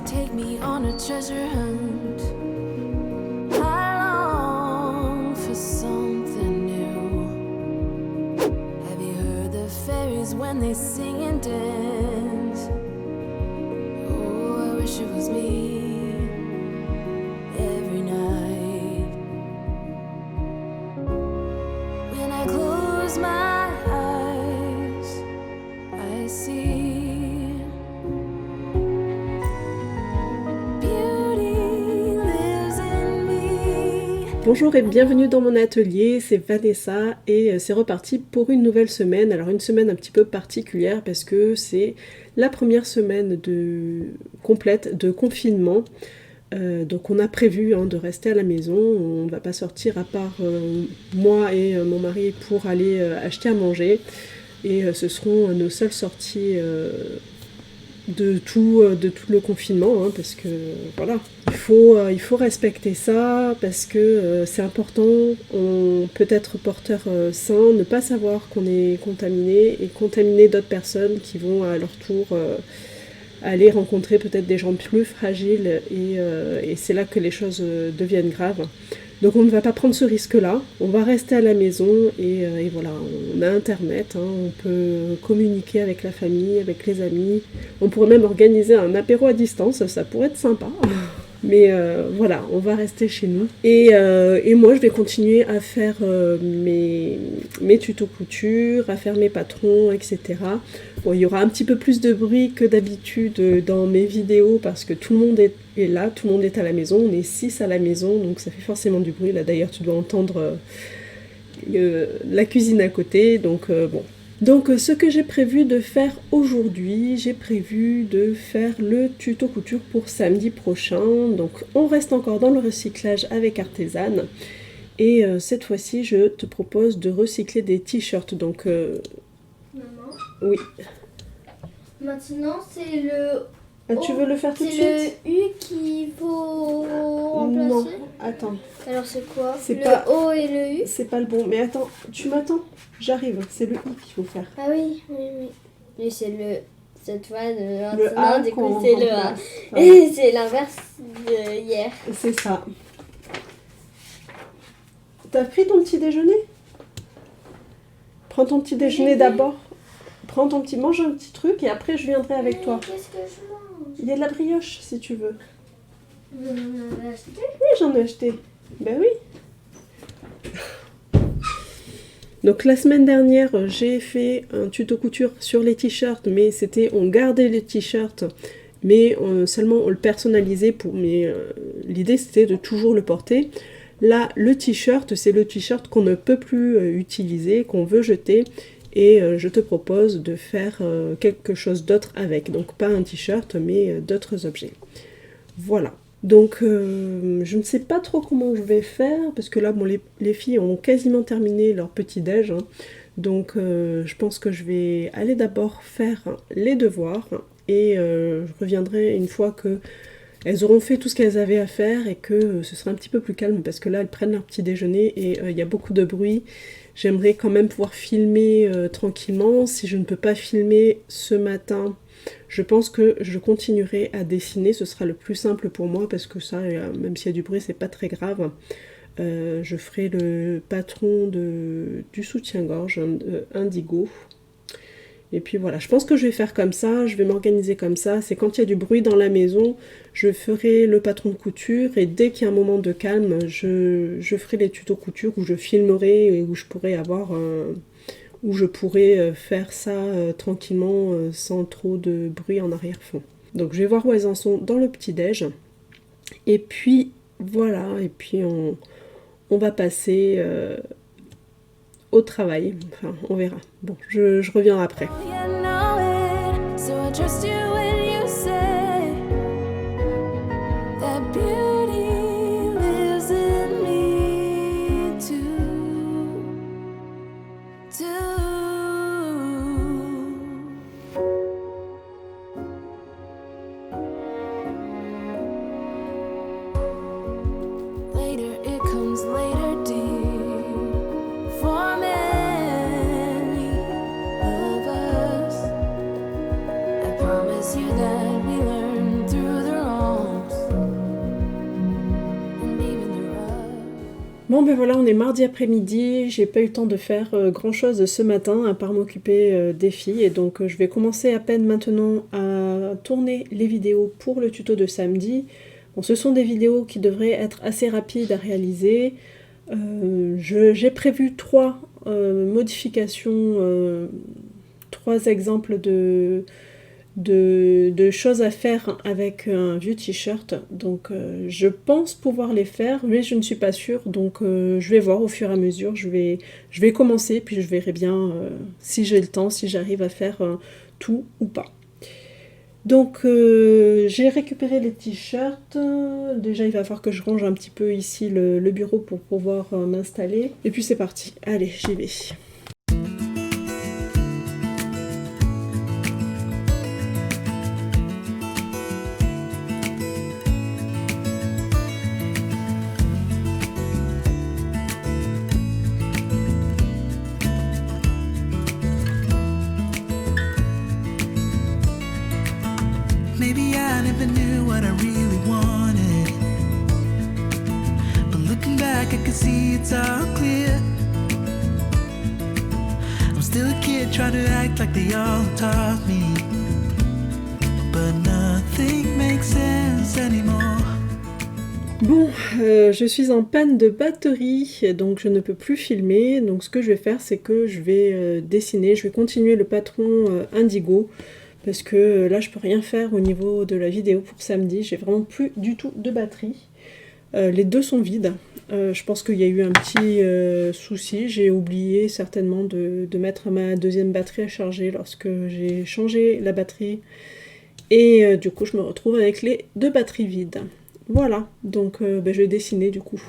take me on a treasure hunt. I long for something new. Have you heard the fairies when they sing and dance? Oh, I wish it was me every night. When I close my eyes, I see Bonjour et bienvenue dans mon atelier, c'est Vanessa et c'est reparti pour une nouvelle semaine. Alors une semaine un petit peu particulière parce que c'est la première semaine complète de confinement. Donc on a prévu de rester à la maison, on ne va pas sortir à part moi et mon mari pour aller acheter à manger. Et ce seront nos seules sorties de tout le confinement, parce que voilà, il faut respecter ça, parce que c'est important. On peut être porteur sain, ne pas savoir qu'on est contaminé et contaminer d'autres personnes qui vont à leur tour aller rencontrer peut-être des gens plus fragiles et c'est là que les choses deviennent graves. Donc on ne va pas prendre ce risque-là, on va rester à la maison et voilà, on a internet, on peut communiquer avec la famille, avec les amis, on pourrait même organiser un apéro à distance, ça pourrait être sympa. Mais voilà, on va rester chez nous. Et moi, je vais continuer à faire mes tutos couture, à faire mes patrons, etc. Bon, il y aura un petit peu plus de bruit que d'habitude dans mes vidéos parce que tout le monde est là, tout le monde est à la maison. On est 6 à la maison, donc ça fait forcément du bruit. Là, d'ailleurs, tu dois entendre la cuisine à côté, donc bon. Donc ce que j'ai prévu de faire aujourd'hui, j'ai prévu de faire le tuto couture pour samedi prochain. Donc on reste encore dans le recyclage avec Artesane. Et cette fois-ci, je te propose de recycler des t-shirts. Donc Maman, oui. maintenant c'est le Ah, tu veux le faire tout de suite? C'est le U qu'il faut remplacer? Non, attends. Alors c'est quoi? C'est le pas- O et le U? C'est pas le bon. Mais attends, tu m'attends? J'arrive, c'est le I qu'il faut faire. Ah oui, oui, oui. Mais c'est cette fois de Le A du coup qu'on c'est le A. remplace. Ouais. Et c'est l'inverse de hier. C'est ça. T'as pris ton petit déjeuner? Prends ton petit déjeuner Oui. d'abord. Mange un petit truc et après je viendrai avec Mais toi. qu'est-ce que je mange? Il y a de la brioche si tu veux. Vous en avez acheté? Oui, j'en ai acheté. Ben oui. Donc la semaine dernière, j'ai fait un tuto couture sur les t-shirts, mais on gardait les t-shirts, mais seulement on le personnalisait l'idée c'était de toujours le porter. Là, le t-shirt, c'est le t-shirt qu'on ne peut plus utiliser, qu'on veut jeter, et je te propose de faire quelque chose d'autre avec. Donc pas un t-shirt, mais d'autres objets. Voilà. Donc je ne sais pas trop comment je vais faire, parce que là, bon, les filles ont quasiment terminé leur petit-déj, donc je pense que je vais aller d'abord faire les devoirs, et je reviendrai une fois que elles auront fait tout ce qu'elles avaient à faire et que ce sera un petit peu plus calme, parce que là, elles prennent leur petit déjeuner et il y a beaucoup de bruit. J'aimerais quand même pouvoir filmer tranquillement. Si je ne peux pas filmer ce matin, je pense que je continuerai à dessiner. Ce sera le plus simple pour moi, parce que ça, même s'il y a du bruit, c'est pas très grave. Je ferai le patron du soutien-gorge indigo. Et puis voilà, je pense que je vais faire comme ça, je vais m'organiser comme ça. C'est quand il y a du bruit dans la maison, je ferai le patron de couture, et dès qu'il y a un moment de calme, je ferai les tutos couture où je filmerai et où je pourrai faire ça tranquillement sans trop de bruit en arrière-fond. Donc je vais voir où elles en sont dans le petit-déj. Et puis voilà, et puis on va passer au travail. Enfin, on verra. Bon, je reviens après. Oh, you know it, so I trust you when you say that beauty lives in me too. Later it comes later, dear. For many of us, I promise Bon ben voilà, on est mardi après-midi, j'ai pas eu le temps de faire grand chose ce matin à part m'occuper des filles et donc je vais commencer à peine maintenant à tourner les vidéos pour le tuto de samedi. Bon, ce sont des vidéos qui devraient être assez rapides à réaliser. J'ai prévu 3 modifications, 3 exemples de choses à faire avec un vieux t-shirt, donc je pense pouvoir les faire, mais je ne suis pas sûre, donc je vais voir au fur et à mesure, je vais commencer, puis je verrai bien si j'ai le temps, si j'arrive à faire tout ou pas. Donc j'ai récupéré les t-shirts, déjà il va falloir que je range un petit peu ici le bureau pour pouvoir m'installer, et puis c'est parti, allez j'y vais. Maybe I never knew what I really wanted, but looking back I can see it's all clear. I'm still a kid trying to act like they all taught me, but nothing makes sense anymore. Bon, je suis en panne de batterie, donc je ne peux plus filmer, donc ce que je vais faire c'est que je vais dessiner, je vais continuer le patron Indigo, parce que là je peux rien faire au niveau de la vidéo pour samedi, j'ai vraiment plus du tout de batterie. Les deux sont vides, je pense qu'il y a eu un petit souci, j'ai oublié certainement de mettre ma deuxième batterie à charger lorsque j'ai changé la batterie, et du coup je me retrouve avec les 2 batteries vides. Voilà, donc je vais dessiner du coup.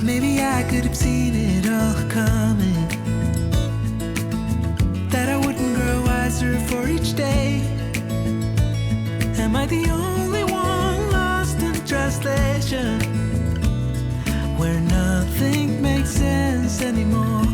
Maybe I could have seen it all coming, that I wouldn't grow wiser for each day. Am I the only one lost in translation, where nothing makes sense anymore?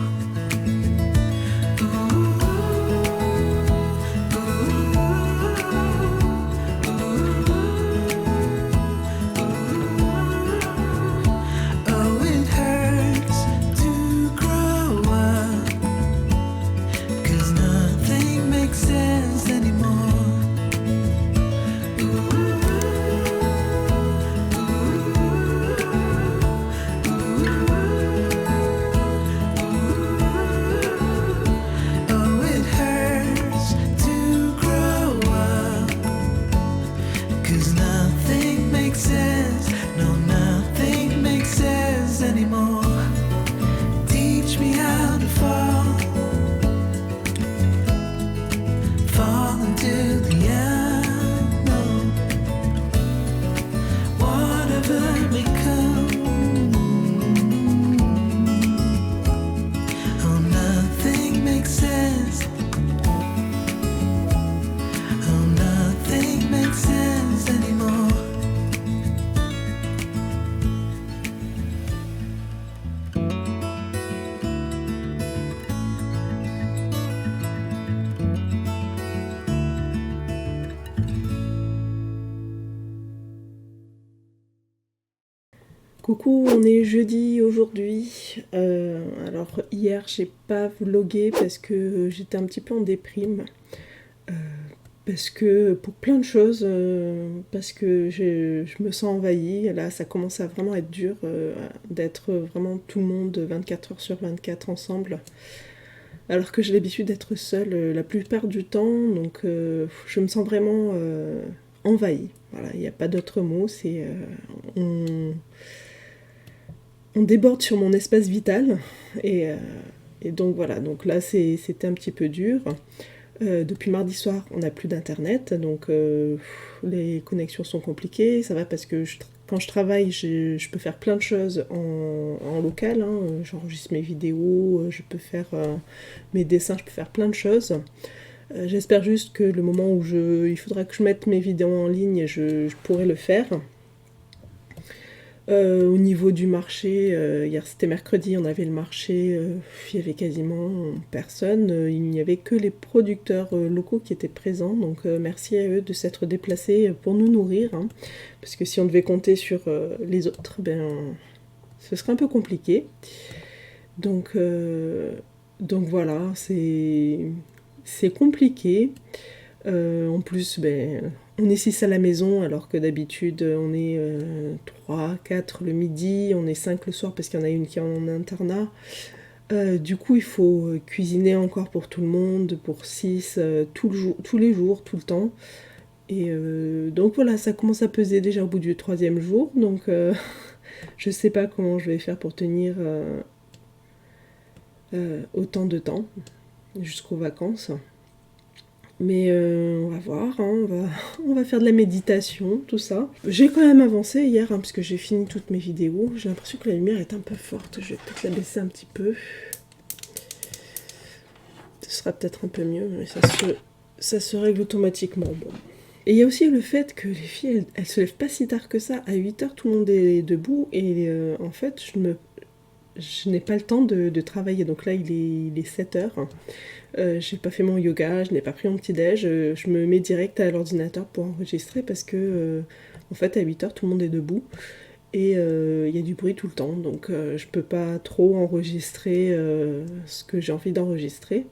Coucou, on est jeudi aujourd'hui. Alors hier j'ai pas vlogué parce que j'étais un petit peu en déprime. parce que pour plein de choses, parce que je me sens envahie. Là, ça commence à vraiment être dur d'être vraiment tout le monde 24 heures sur 24 ensemble. Alors que j'ai l'habitude d'être seule la plupart du temps, donc je me sens vraiment envahie. Voilà, il n'y a pas d'autre mot, c'est on déborde sur mon espace vital, et donc voilà, donc là c'était un petit peu dur. Depuis mardi soir, on n'a plus d'internet, donc les connexions sont compliquées. Ça va parce que quand je travaille, je peux faire plein de choses en local, hein. J'enregistre mes vidéos, je peux faire mes dessins, je peux faire plein de choses. J'espère juste que le moment où il faudra que je mette mes vidéos en ligne, je pourrai le faire. Au niveau du marché, hier c'était mercredi, on avait le marché, il y avait quasiment personne, il n'y avait que les producteurs locaux qui étaient présents, donc merci à eux de s'être déplacés pour nous nourrir, hein, parce que si on devait compter sur les autres, ce serait un peu compliqué. Donc voilà, c'est compliqué. En plus, on est 6 à la maison, alors que d'habitude on est 3, 4 le midi, on est 5 le soir parce qu'il y en a une qui est en internat. Du coup, il faut cuisiner encore pour tout le monde, pour 6, tous les jours, tout le temps. Et donc voilà, ça commence à peser déjà au bout du 3e jour, donc je sais pas comment je vais faire pour tenir autant de temps jusqu'aux vacances. Mais on va voir, hein, on va faire de la méditation, tout ça. J'ai quand même avancé hier, hein, parce que j'ai fini toutes mes vidéos. J'ai l'impression que la lumière est un peu forte, je vais peut-être la baisser un petit peu. Ce sera peut-être un peu mieux, mais ça se règle automatiquement. Bon. Et il y a aussi le fait que les filles, elles se lèvent pas si tard que ça. À 8h, tout le monde est debout, et en fait, je n'ai pas le temps de travailler. Donc là, il est 7h. J'ai pas fait mon yoga, je n'ai pas pris mon petit déj, je me mets direct à l'ordinateur pour enregistrer parce que en fait à 8h tout le monde est debout et il y a du bruit tout le temps, donc je peux pas trop enregistrer ce que j'ai envie d'enregistrer.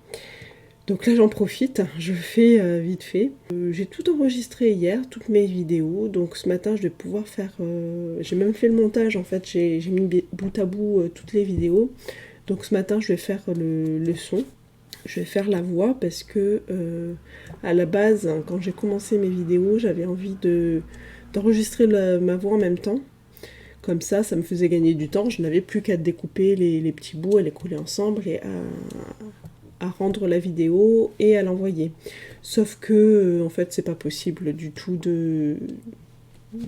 Donc là j'en profite, je fais vite fait. J'ai tout enregistré hier, toutes mes vidéos, donc ce matin je vais pouvoir faire... j'ai même fait le montage en fait, j'ai mis bout à bout toutes les vidéos. Donc ce matin je vais faire le son. Je vais faire la voix parce que à la base, hein, quand j'ai commencé mes vidéos, j'avais envie d'enregistrer ma voix en même temps. Comme ça me faisait gagner du temps. Je n'avais plus qu'à découper les petits bouts, à les coller ensemble et à rendre la vidéo et à l'envoyer. Sauf que, en fait, c'est pas possible du tout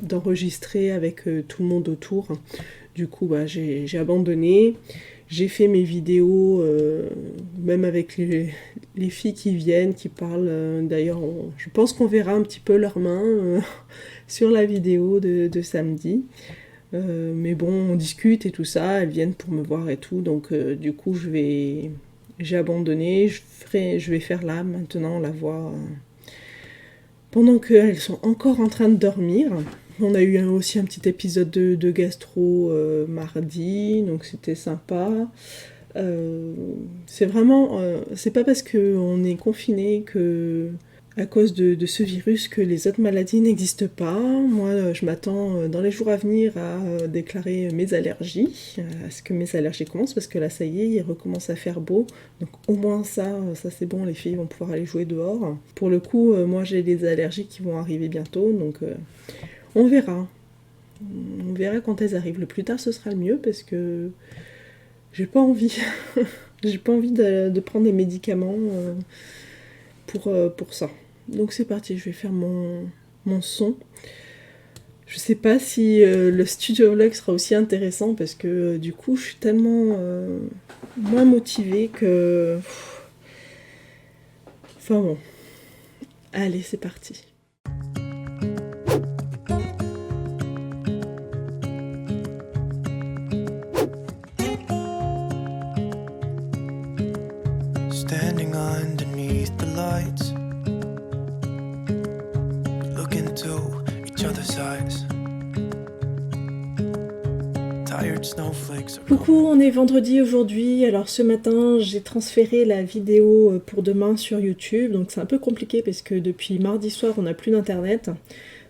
d'enregistrer avec tout le monde autour. Du coup, j'ai abandonné. J'ai fait mes vidéos, même avec les filles qui viennent, qui parlent. D'ailleurs, je pense qu'on verra un petit peu leurs mains sur la vidéo de samedi. Mais bon, on discute et tout ça, elles viennent pour me voir et tout. Donc du coup, j'ai abandonné. Je vais faire là, maintenant, la voix, pendant qu'elles sont encore en train de dormir. On a eu aussi un petit épisode de gastro mardi, donc c'était sympa. C'est vraiment... c'est pas parce qu'on est confiné que, à cause de ce virus, que les autres maladies n'existent pas. Moi, je m'attends dans les jours à venir à déclarer mes allergies, à ce que mes allergies commencent, parce que là, ça y est, il recommence à faire beau. Donc au moins ça c'est bon, les filles vont pouvoir aller jouer dehors. Pour le coup, moi j'ai des allergies qui vont arriver bientôt, donc... on verra. On verra quand elles arrivent. Le plus tard, ce sera le mieux parce que j'ai pas envie. J'ai pas envie de prendre des médicaments pour ça. Donc c'est parti, je vais faire mon son. Je sais pas si le studio vlog sera aussi intéressant parce que du coup, je suis tellement moins motivée que... Enfin bon. Allez, c'est parti. Standing underneath the lights, look into each other's eyes. Tired snowflakes are Coucou, on est vendredi aujourd'hui. Alors ce matin, j'ai transféré la vidéo pour demain sur YouTube. Donc c'est un peu compliqué parce que depuis mardi soir, on n'a plus d'internet.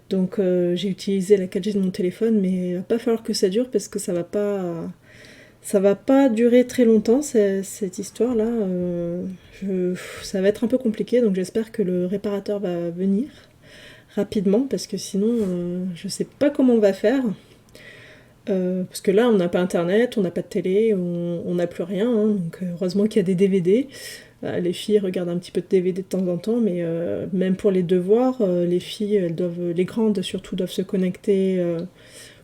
Donc j'ai utilisé la 4G de mon téléphone, mais il va pas falloir que ça dure parce que ça va pas durer très longtemps cette histoire-là. Ça va être un peu compliqué, donc j'espère que le réparateur va venir rapidement parce que sinon je sais pas comment on va faire. Parce que là on n'a pas internet, on n'a pas de télé, on n'a plus rien, hein, donc heureusement qu'il y a des DVD. Les filles regardent un petit peu de DVD de temps en temps, mais même pour les devoirs, les filles, les grandes surtout, doivent se connecter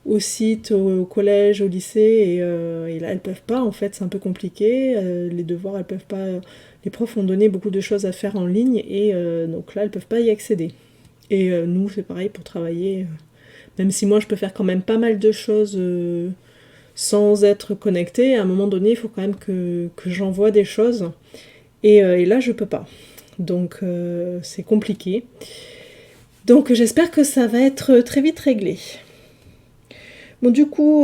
au site, au collège, au lycée, et là elles peuvent pas, en fait c'est un peu compliqué. Les devoirs elles peuvent pas, les profs ont donné beaucoup de choses à faire en ligne, et donc là elles peuvent pas y accéder. Et nous c'est pareil pour travailler. Même si moi je peux faire quand même pas mal de choses sans être connectée, à un moment donné il faut quand même que j'envoie des choses, et là je peux pas. Donc c'est compliqué. Donc j'espère que ça va être très vite réglé. Bon du coup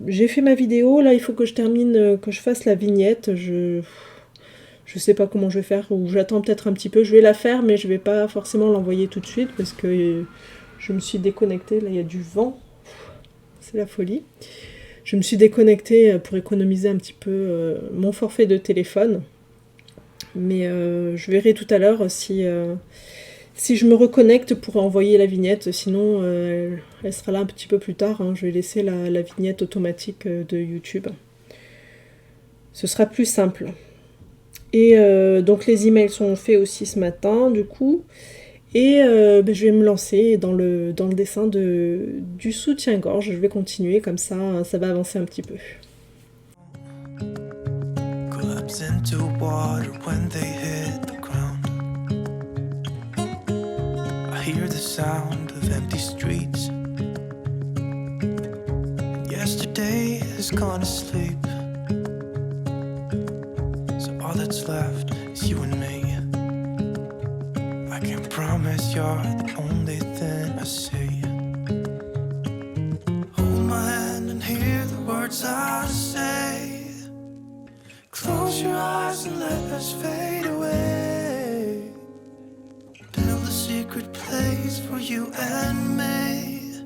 j'ai fait ma vidéo, là il faut que je termine, que je fasse la vignette. Je sais pas comment je vais faire, ou j'attends peut-être un petit peu, je vais la faire mais je vais pas forcément l'envoyer tout de suite parce que je me suis déconnectée, là il y a du vent, c'est la folie. Je me suis déconnectée pour économiser un petit peu mon forfait de téléphone. Mais je verrai tout à l'heure si je me reconnecte pour envoyer la vignette. Sinon elle sera là un petit peu plus tard, hein. Je vais laisser la vignette automatique de YouTube. Ce sera plus simple. Et donc les emails sont faits aussi ce matin du coup. Et je vais me lancer dans le dessin du soutien-gorge. Je vais continuer comme ça va avancer un petit peu. collapse into water when they hit the ground. I hear the sound of empty streets. Yesterday has gone to sleep, so all that's left is you and me. I can't promise you're the only thing I see. Hold my hand and hear the words I say. Close your eyes and let us fade away. Build a secret place for you and me.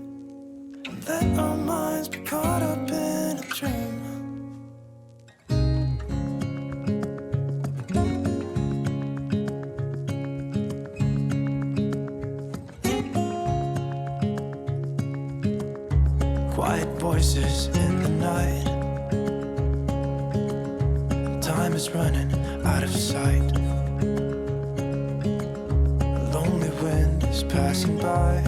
Let our minds be caught up in a dream. Quiet voices in the night. Time is running out of sight. A lonely wind is passing by.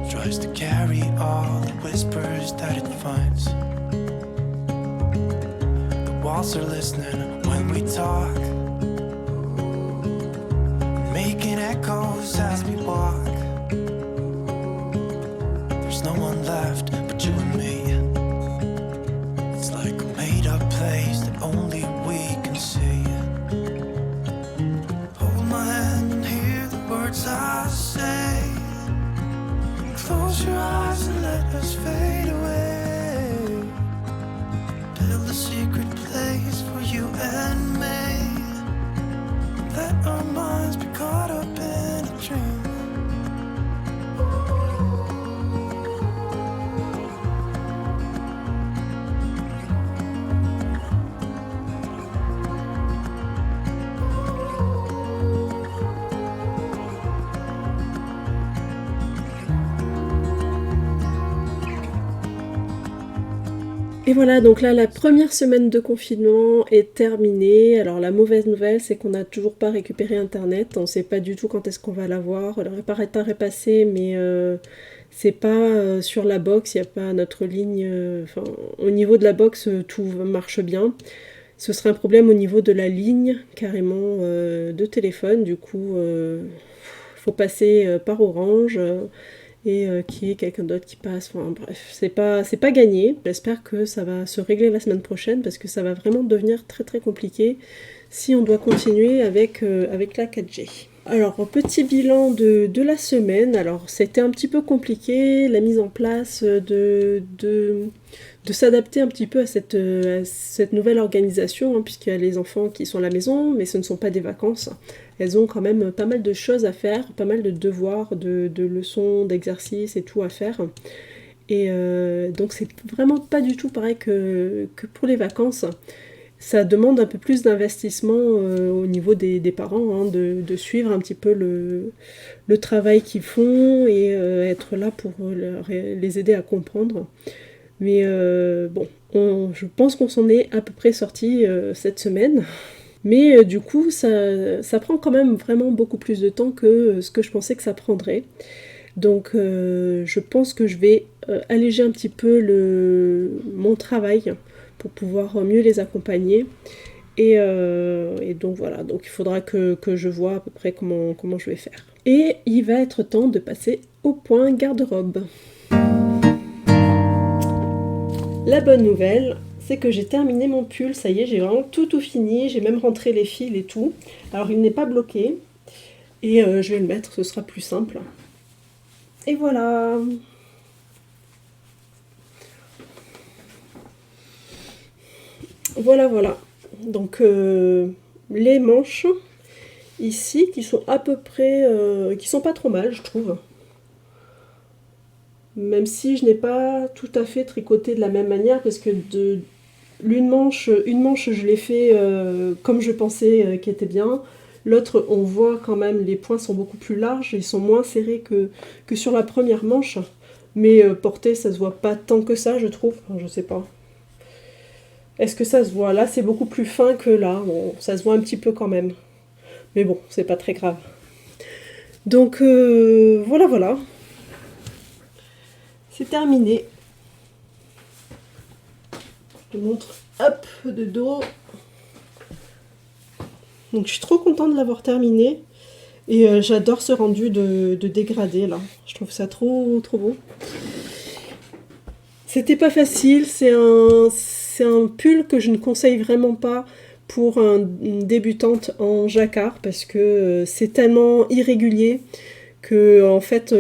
Tries to carry all the whispers that it finds. The walls are listening when we talk, making echoes as we walk. There's no one left but you and me. It's like a made-up place that only we can see. Hold my hand and hear the words I say. Close your eyes and let us fade away. Build a secret place for you and me. Let our minds be caught up in a dream. Et voilà, donc là la première semaine de confinement est terminée. Alors la mauvaise nouvelle c'est qu'on n'a toujours pas récupéré internet, on sait pas du tout quand est-ce qu'on va l'avoir. Le réparateur est passé mais c'est pas sur la box, il n'y a pas notre ligne, au niveau de la box tout marche bien. Ce serait un problème au niveau de la ligne carrément de téléphone, du coup faut passer par Orange. Et qu'il y ait quelqu'un d'autre qui passe, enfin bref, c'est pas gagné. J'espère que ça va se régler la semaine prochaine parce que ça va vraiment devenir très très compliqué si on doit continuer avec la 4G. Alors, petit bilan de la semaine. Alors, c'était un petit peu compliqué, la mise en place de s'adapter un petit peu à cette nouvelle organisation, hein, puisqu'il y a les enfants qui sont à la maison, mais ce ne sont pas des vacances. Elles ont quand même pas mal de choses à faire, pas mal de devoirs, de leçons, d'exercices et tout à faire. Et donc, c'est vraiment pas du tout pareil que pour les vacances. Ça demande un peu plus d'investissement au niveau des parents, hein, de suivre un petit peu le travail qu'ils font et être là pour les aider à comprendre. Mais bon, je pense qu'on s'en est à peu près sorti cette semaine. Mais du coup, ça prend quand même vraiment beaucoup plus de temps que ce que je pensais que ça prendrait. Donc je pense que je vais alléger un petit peu mon travail pour pouvoir mieux les accompagner. Et donc voilà, donc il faudra que je vois à peu près comment je vais faire. Et il va être temps de passer au point garde-robe. La bonne nouvelle, c'est que j'ai terminé mon pull, ça y est, j'ai vraiment tout fini, j'ai même rentré les fils et tout. Alors il n'est pas bloqué, et je vais le mettre, ce sera plus simple. Et voilà. Voilà. Donc les manches ici qui sont à peu près, qui sont pas trop mal, je trouve. Même si je n'ai pas tout à fait tricoté de la même manière, parce que une manche je l'ai fait comme je pensais qu'elle était bien. L'autre, on voit quand même, les points sont beaucoup plus larges, ils sont moins serrés que sur la première manche. Mais porté, ça se voit pas tant que ça, je trouve. Enfin, je sais pas. Est-ce que ça se voit? Là, c'est beaucoup plus fin que là. Bon, ça se voit un petit peu quand même. Mais bon, c'est pas très grave. Donc, voilà. C'est terminé. Je te montre, hop, de dos. Donc, je suis trop contente de l'avoir terminé. Et j'adore ce rendu de dégradé, là. Je trouve ça trop beau. C'était pas facile. C'est un pull que je ne conseille vraiment pas pour une débutante en jacquard, parce que c'est tellement irrégulier que en fait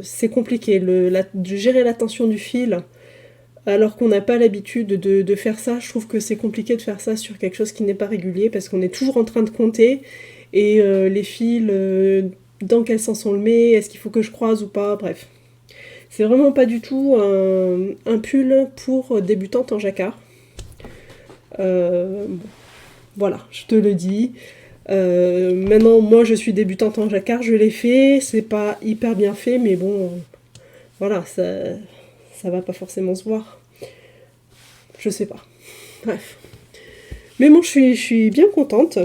c'est compliqué de gérer la tension du fil alors qu'on n'a pas l'habitude de faire ça. Je trouve que c'est compliqué de faire ça sur quelque chose qui n'est pas régulier, parce qu'on est toujours en train de compter et les fils, dans quel sens on le met, est-ce qu'il faut que je croise ou pas, bref. C'est vraiment pas du tout un pull pour débutante en jacquard. Bon, voilà, je te le dis. Maintenant, moi je suis débutante en jacquard, je l'ai fait, c'est pas hyper bien fait, mais bon, voilà, ça va pas forcément se voir. Je sais pas. Bref. Mais bon, je suis bien contente.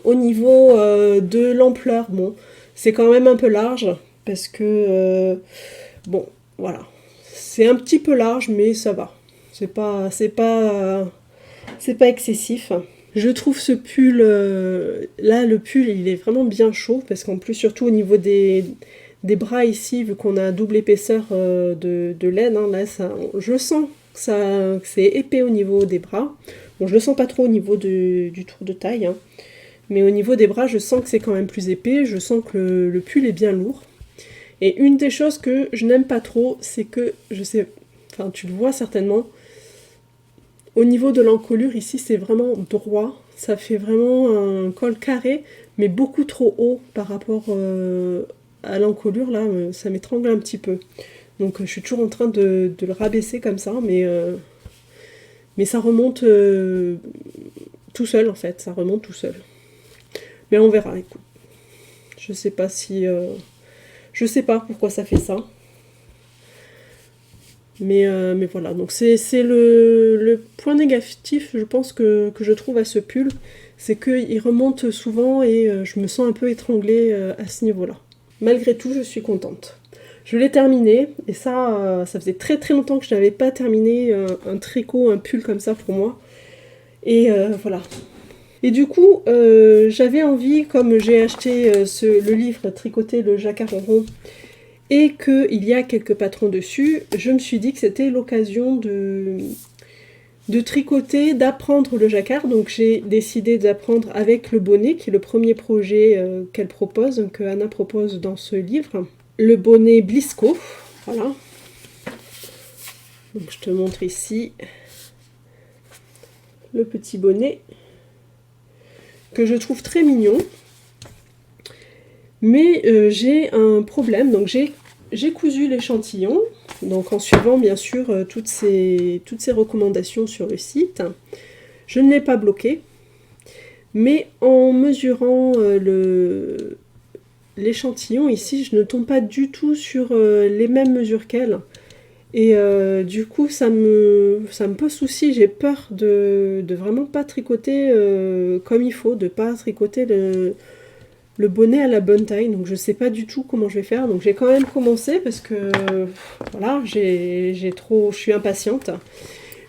Au niveau de l'ampleur, bon, c'est quand même un peu large, parce que, bon, voilà. C'est un petit peu large, mais ça va. C'est pas excessif. Je trouve ce pull, là le pull il est vraiment bien chaud, parce qu'en plus surtout au niveau des bras ici, vu qu'on a un double épaisseur de laine, hein, là je sens que c'est épais au niveau des bras. Bon, je le sens pas trop au niveau du tour de taille, hein, mais au niveau des bras je sens que c'est quand même plus épais, je sens que le pull est bien lourd. Et une des choses que je n'aime pas trop, c'est que, je sais, enfin tu le vois certainement, au niveau de l'encolure, ici, c'est vraiment droit. Ça fait vraiment un col carré, mais beaucoup trop haut par rapport à l'encolure. Là, ça m'étrangle un petit peu. Donc, je suis toujours en train de le rabaisser comme ça, mais ça remonte tout seul, en fait. Ça remonte tout seul. Mais on verra, écoute. Je sais pas si... je sais pas pourquoi ça fait ça. Mais voilà, donc c'est le point négatif, je pense, que je trouve à ce pull, c'est qu'il remonte souvent et je me sens un peu étranglée à ce niveau-là. Malgré tout, je suis contente. Je l'ai terminé, et ça faisait très très longtemps que je n'avais pas terminé un tricot, un pull comme ça pour moi. Et voilà. Et du coup, j'avais envie, comme j'ai acheté le livre Tricoter le jacquard en rond, et qu'il y a quelques patrons dessus, je me suis dit que c'était l'occasion de de tricoter, d'apprendre le jacquard. Donc j'ai décidé d'apprendre avec le bonnet, qui est le premier projet qu'elle propose, que Anna propose dans ce livre. Le bonnet Blisco, voilà. Donc je te montre ici le petit bonnet que je trouve très mignon. Mais j'ai un problème, donc j'ai cousu l'échantillon, donc en suivant bien sûr toutes ces recommandations sur le site. Je ne l'ai pas bloqué, mais en mesurant l'échantillon ici, je ne tombe pas du tout sur les mêmes mesures qu'elle. Et du coup, ça me pose souci, j'ai peur de vraiment pas tricoter comme il faut, de pas tricoter le bonnet à la bonne taille, donc je sais pas du tout comment je vais faire. Donc j'ai quand même commencé parce que voilà, je suis impatiente.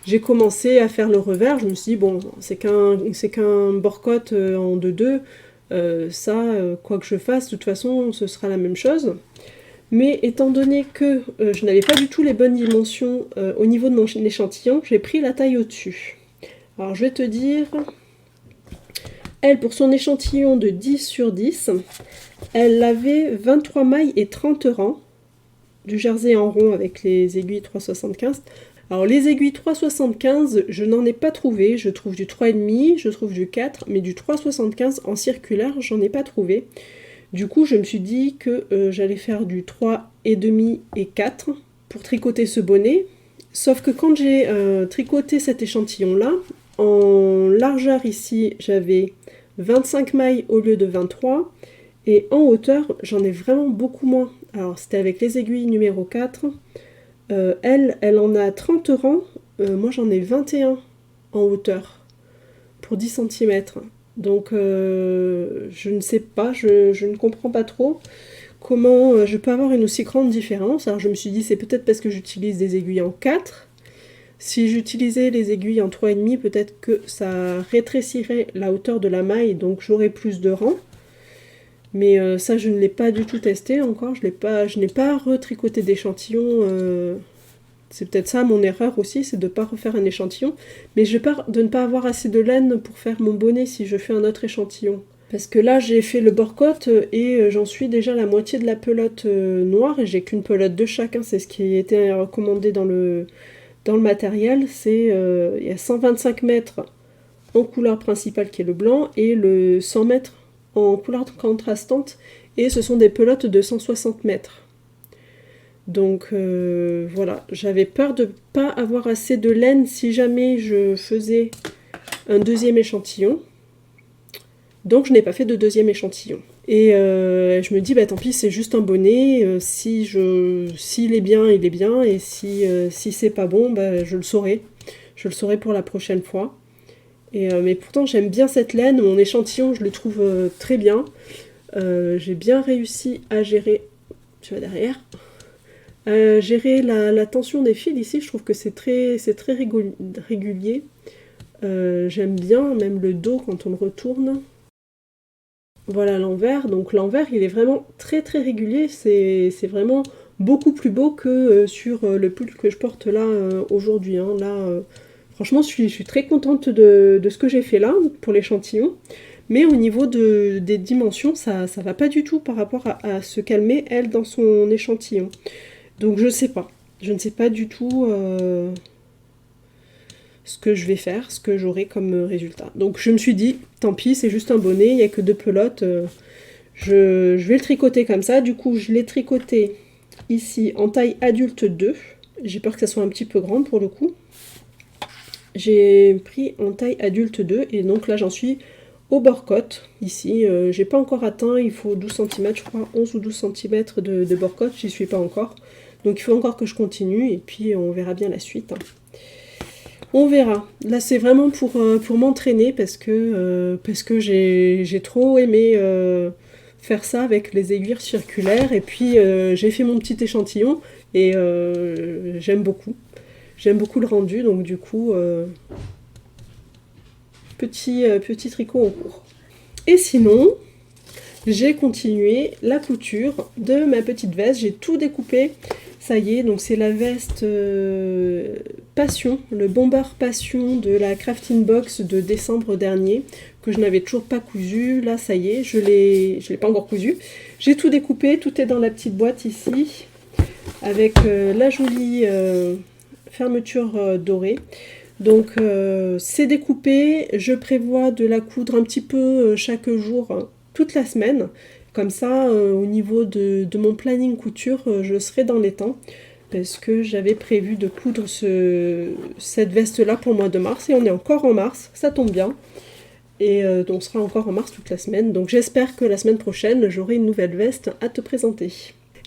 J'ai commencé à faire le revers, je me suis dit bon, c'est qu'un bord-côte en 2-2, quoi que je fasse, de toute façon ce sera la même chose. Mais étant donné que je n'avais pas du tout les bonnes dimensions au niveau de mon échantillon, j'ai pris la taille au-dessus. Alors je vais te dire, elle, pour son échantillon de 10 sur 10, elle avait 23 mailles et 30 rangs, du jersey en rond avec les aiguilles 3,75. Alors les aiguilles 3,75, je n'en ai pas trouvé, je trouve du 3,5, je trouve du 4, mais du 3,75 en circulaire, j'en ai pas trouvé. Du coup, je me suis dit que j'allais faire du 3,5 et 4 pour tricoter ce bonnet. Sauf que quand j'ai tricoté cet échantillon-là, en largeur ici, j'avais 25 mailles au lieu de 23. Et en hauteur, j'en ai vraiment beaucoup moins. Alors, c'était avec les aiguilles numéro 4. Elle en a 30 rangs. Moi, j'en ai 21 en hauteur pour 10 cm. Donc, je ne sais pas, je ne comprends pas trop comment je peux avoir une aussi grande différence. Alors, je me suis dit, c'est peut-être parce que j'utilise des aiguilles en 4. Si j'utilisais les aiguilles en 3,5, peut-être que ça rétrécirait la hauteur de la maille, donc j'aurais plus de rangs. Mais ça, je ne l'ai pas du tout testé encore. Je n'ai pas retricoté d'échantillon. C'est peut-être ça mon erreur aussi, c'est de ne pas refaire un échantillon. Mais j'ai peur de ne pas avoir assez de laine pour faire mon bonnet si je fais un autre échantillon. Parce que là, j'ai fait le bord-côte et j'en suis déjà à la moitié de la pelote noire. Et j'ai qu'une pelote de chaque, hein, c'est ce qui était recommandé dans le matériel. C'est il y a 125 mètres en couleur principale qui est le blanc et le 100 mètres en couleur contrastante, et ce sont des pelotes de 160 mètres. Donc voilà, j'avais peur de ne pas avoir assez de laine si jamais je faisais un deuxième échantillon. Donc je n'ai pas fait de deuxième échantillon. Et je me dis, bah tant pis, c'est juste un bonnet, s'il est bien, il est bien, et si c'est pas bon, bah, je le saurai pour la prochaine fois. Mais pourtant j'aime bien cette laine, mon échantillon je le trouve très bien. J'ai bien réussi à gérer, tu vois derrière, gérer la tension des fils ici, je trouve que c'est très régulier. J'aime bien même le dos quand on le retourne. Voilà l'envers, donc l'envers il est vraiment très régulier, c'est vraiment beaucoup plus beau que sur le pull que je porte là aujourd'hui, hein. Là, franchement, je suis très contente de ce que j'ai fait là, pour l'échantillon. Mais au niveau des dimensions, ça va pas du tout par rapport à ce qu'elle met, elle, dans son échantillon. Donc je sais pas. Je ne sais pas du tout ce que je vais faire, ce que j'aurai comme résultat. Donc je me suis dit, tant pis, c'est juste un bonnet, il n'y a que 2 pelotes. Je vais le tricoter comme ça. Du coup, je l'ai tricoté ici en taille adulte 2. J'ai peur que ça soit un petit peu grand pour le coup. J'ai pris en taille adulte 2 et donc là j'en suis au bord-côte ici. J'ai pas encore atteint, il faut 12 cm je crois, 11 ou 12 cm de bord-côte, j'y suis pas encore. Donc il faut encore que je continue et puis on verra bien la suite. On verra. Là c'est vraiment pour m'entraîner parce que j'ai trop aimé faire ça avec les aiguilles circulaires et puis j'ai fait mon petit échantillon et j'aime beaucoup. J'aime beaucoup le rendu, donc du coup, petit tricot en cours. Et sinon, j'ai continué la couture de ma petite veste. J'ai tout découpé. Ça y est, donc c'est la veste Passion, le bomber Passion de la Crafting Box de décembre dernier, que je n'avais toujours pas cousu. Là, ça y est, je l'ai pas encore cousu. J'ai tout découpé, tout est dans la petite boîte ici, avec la jolie fermeture dorée. Donc c'est découpé, je prévois de la coudre un petit peu chaque jour, toute la semaine. Comme ça, au niveau de mon planning couture, je serai dans les temps. Parce que j'avais prévu de coudre cette veste-là pour le mois de mars. Et on est encore en mars, ça tombe bien. Et donc on sera encore en mars toute la semaine. Donc j'espère que la semaine prochaine, j'aurai une nouvelle veste à te présenter.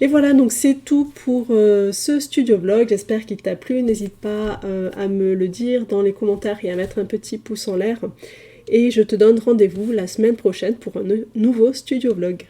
Et voilà, donc c'est tout pour ce studio vlog. J'espère qu'il t'a plu. N'hésite pas à me le dire dans les commentaires et à mettre un petit pouce en l'air. Et je te donne rendez-vous la semaine prochaine pour un nouveau studio vlog.